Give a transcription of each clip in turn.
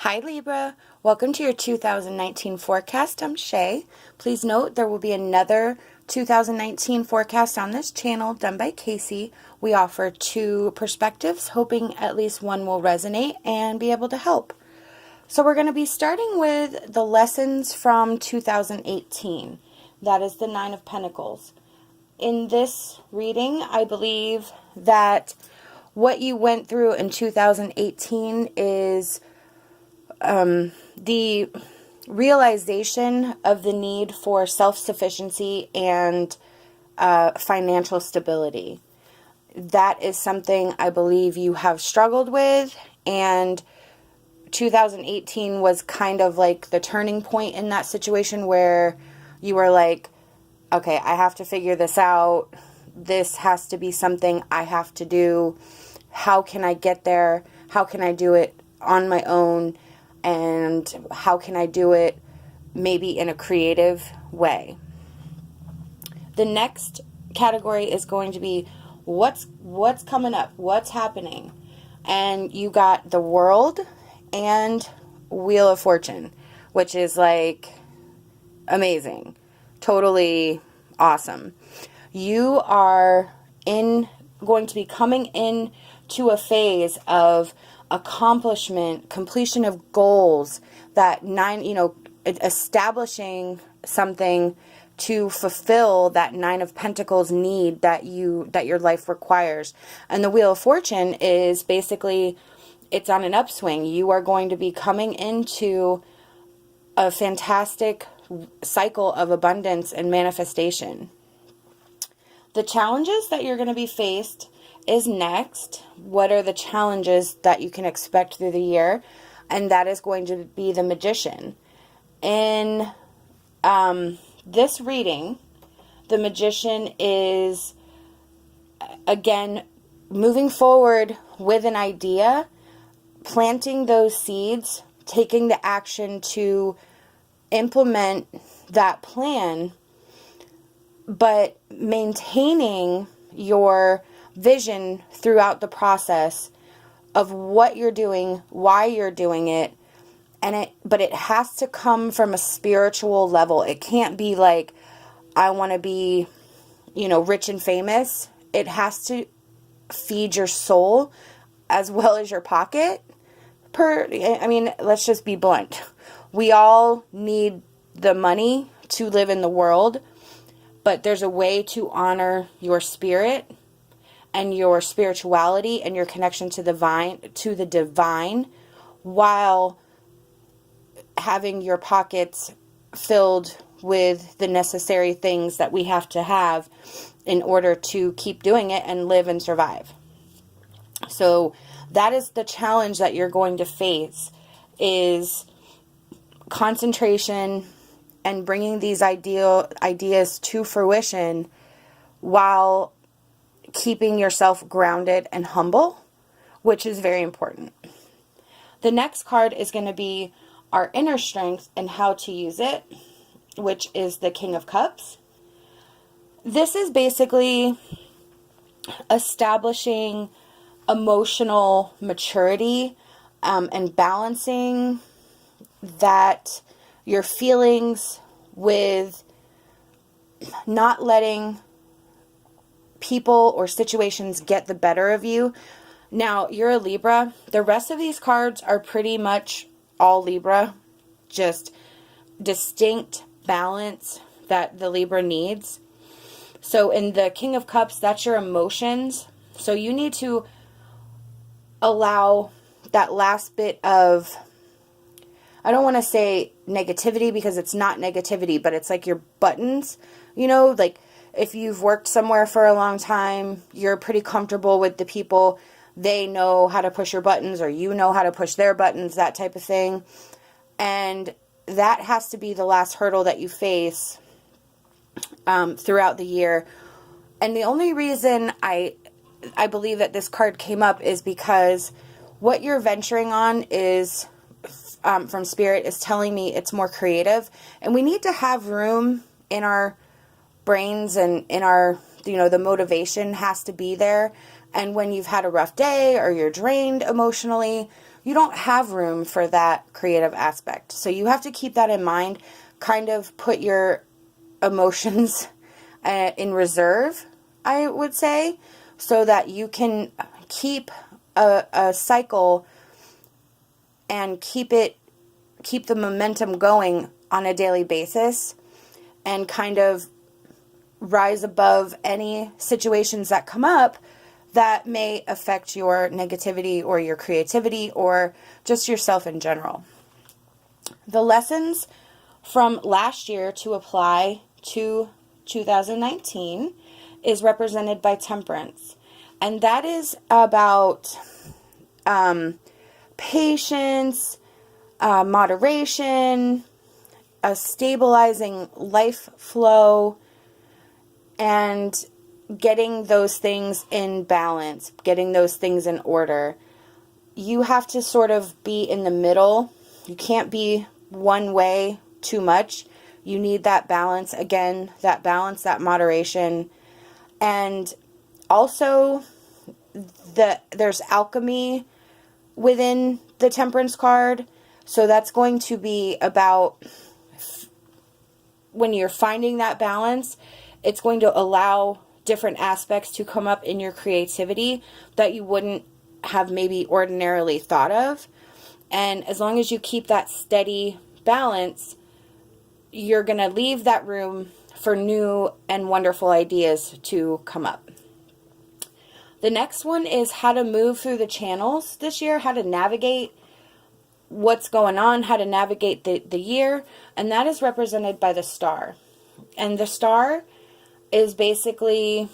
Hi Libra, welcome to your 2019 forecast. I'm Shae. Please note there will be another 2019 forecast on this channel done by Kacee. We offer two perspectives, hoping at least one will resonate and be able to help. So we're going to be starting with the lessons from 2018. That is the Nine of Pentacles. In this reading, I believe that what you went through in 2018 is the realization of the need for self-sufficiency and financial stability. That is something I believe you have struggled with, and 2018 was kind of like the turning point in that situation where you were like, okay, I have to figure this out. This has to be something I have to do. How can I get there? How can I do it on my own? And how can I do it maybe in a creative way? The next category is going to be what's coming up, what's happening. And you got the World and Wheel of Fortune, which is like amazing. Totally awesome. You are going to be coming in to a phase of accomplishment, completion of goals, that establishing something to fulfill that Nine of Pentacles need that your life requires. And the Wheel of Fortune is basically, it's on an upswing. You are going to be coming into a fantastic cycle of abundance and manifestation. The challenges that you're going to be faced is next. What are the challenges that you can expect through the year? And that is going to be the Magician. In this reading, the Magician is, again, moving forward with an idea, planting those seeds, taking the action to implement that plan, but maintaining your vision throughout the process of what you're doing, why you're doing it, but it has to come from a spiritual level. It can't be like, I want to be, rich and famous. It has to feed your soul as well as your pocket. Let's just be blunt. We all need the money to live in the world, but there's a way to honor your spirit and your spirituality and your connection to the divine while having your pockets filled with the necessary things that we have to have in order to keep doing it and live and survive. So that is the challenge that you're going to face, is concentration and bringing these ideas to fruition while keeping yourself grounded and humble, which is very important. The next card is going to be our inner strength and how to use it, which is the King of Cups. This is basically establishing emotional maturity and balancing that your feelings with not letting people or situations get the better of you. Now, you're a Libra. The rest of these cards are pretty much all Libra, just distinct balance that the Libra needs. So in the King of Cups, that's your emotions. So you need to allow that last bit of, I don't want to say negativity because it's not negativity, but it's like your buttons, like if you've worked somewhere for a long time, you're pretty comfortable with the people. They know how to push your buttons, or you know how to push their buttons, that type of thing. And that has to be the last hurdle that you face throughout the year. And the only reason I believe that this card came up is because what you're venturing on is, from Spirit, is telling me it's more creative. And we need to have room in our brains and in our, the motivation has to be there. And when you've had a rough day or you're drained emotionally, you don't have room for that creative aspect. So you have to keep that in mind, kind of put your emotions in reserve, I would say, so that you can keep a cycle and keep the momentum going on a daily basis, and kind of rise above any situations that come up that may affect your negativity or your creativity or just yourself in general. The lessons from last year to apply to 2019 is represented by temperance. And that is about patience, moderation, a stabilizing life flow, and getting those things in balance, getting those things in order. You have to sort of be in the middle. You can't be one way too much. You need that balance. Again, that balance, that moderation. And also, there's alchemy within the temperance card. So that's going to be about when you're finding that balance, it's going to allow different aspects to come up in your creativity that you wouldn't have maybe ordinarily thought of. And as long as you keep that steady balance, you're going to leave that room for new and wonderful ideas to come up. The next one is how to move through the channels this year, how to navigate what's going on, how to navigate the year, and that is represented by the star. And the star is basically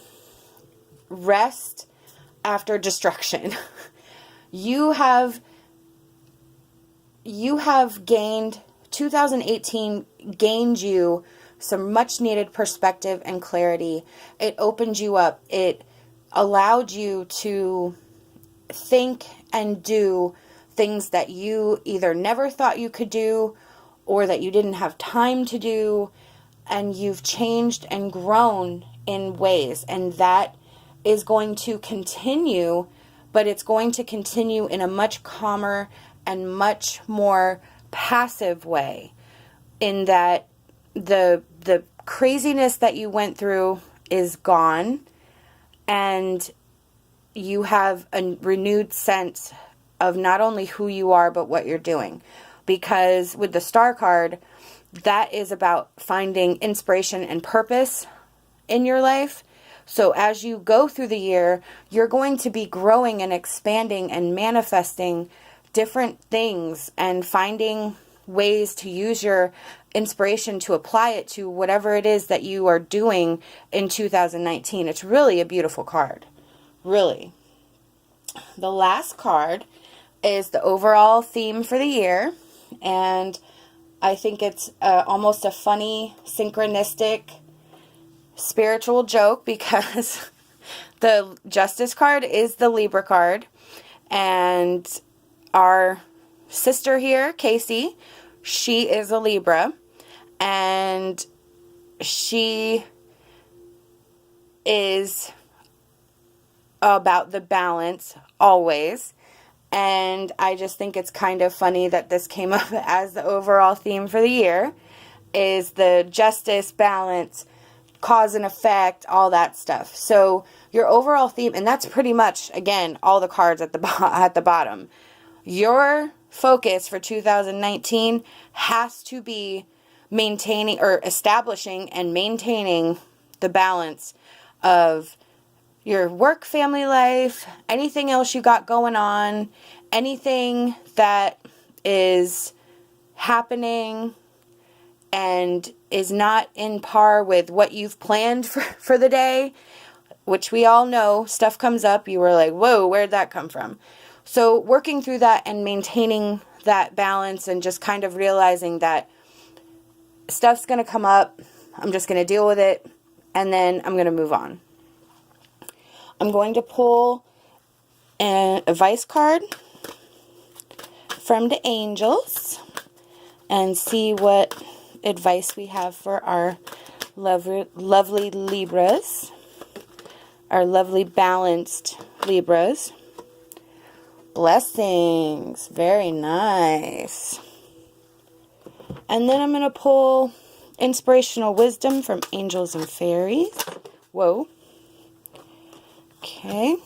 rest after destruction. You have gained, 2018 gained you some much needed perspective and clarity. It opened you up. It allowed you to think and do things that you either never thought you could do or that you didn't have time to do, and you've changed and grown in ways, and that is going to continue, but it's going to continue in a much calmer and much more passive way, in that the craziness that you went through is gone, and you have a renewed sense of not only who you are, but what you're doing. Because with the star card, that is about finding inspiration and purpose in your life. So as you go through the year, you're going to be growing and expanding and manifesting different things and finding ways to use your inspiration to apply it to whatever it is that you are doing in 2019. It's really a beautiful card. Really. The last card is the overall theme for the year, and I think it's almost a funny, synchronistic, spiritual joke, because the Justice card is the Libra card, and our sister here, Kacee, she is a Libra, and she is about the balance always. And I just think it's kind of funny that this came up as the overall theme for the year, is the justice, balance, cause and effect, all that stuff. So your overall theme, and that's pretty much, again, all the cards at the bottom. Your focus for 2019 has to be maintaining or establishing and maintaining the balance of your work, family life, anything else you got going on, anything that is happening and is not in par with what you've planned for the day, which we all know, stuff comes up, you were like, whoa, where'd that come from? So working through that and maintaining that balance and just kind of realizing that stuff's going to come up, I'm just going to deal with it, and then I'm going to move on. I'm going to pull an advice card from the angels and see what advice we have for our lovely Libras, our lovely balanced Libras. Blessings. Very nice. And then I'm going to pull Inspirational Wisdom from Angels and Fairies. Whoa. Okay.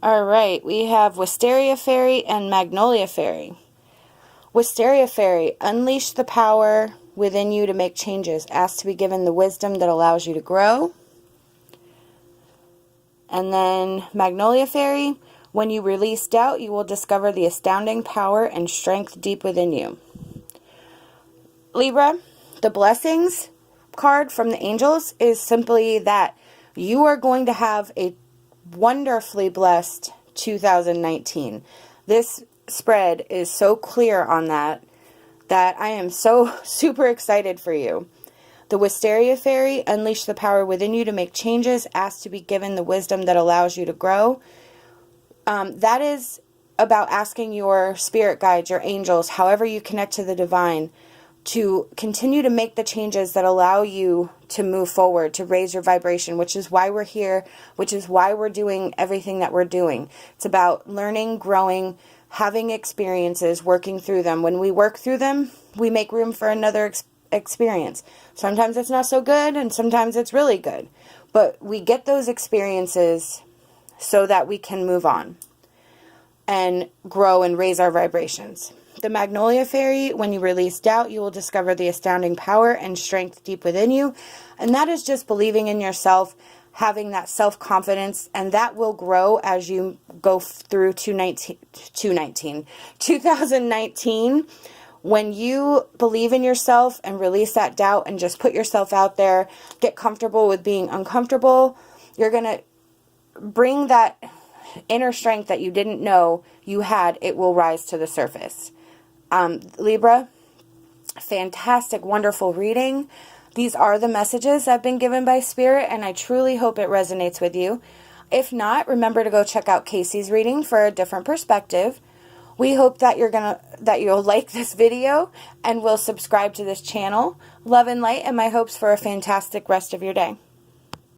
Alright, we have Wisteria Fairy and Magnolia Fairy. Wisteria Fairy, unleash the power within you to make changes. Ask to be given the wisdom that allows you to grow. And then Magnolia Fairy, when you release doubt, you will discover the astounding power and strength deep within you. Libra, the blessings card from the angels is simply that you are going to have a wonderfully blessed 2019. This spread is so clear on that I am so super excited for you. The Wisteria Fairy, unleash the power within you to make changes. Ask to be given the wisdom that allows you to grow. That is about asking your spirit guides, your angels, however you connect to the divine, to continue to make the changes that allow you to move forward, to raise your vibration, which is why we're here, which is why we're doing everything that we're doing. It's about learning, growing, having experiences, working through them. When we work through them, we make room for another experience. Sometimes it's not so good, and sometimes it's really good. But we get those experiences so that we can move on and grow and raise our vibrations. The Magnolia Fairy, when you release doubt, you will discover the astounding power and strength deep within you. And that is just believing in yourself, having that self-confidence, and that will grow as you go through 2019. When you believe in yourself and release that doubt and just put yourself out there, get comfortable with being uncomfortable, you're going to bring that inner strength that you didn't know you had. It will rise to the surface. Libra, fantastic, wonderful reading. These are the messages I've been given by Spirit, and I truly hope it resonates with you. If not, remember to go check out Kacee's reading for a different perspective. We hope that you'll like this video and will subscribe to this channel. Love and light, and my hopes for a fantastic rest of your day.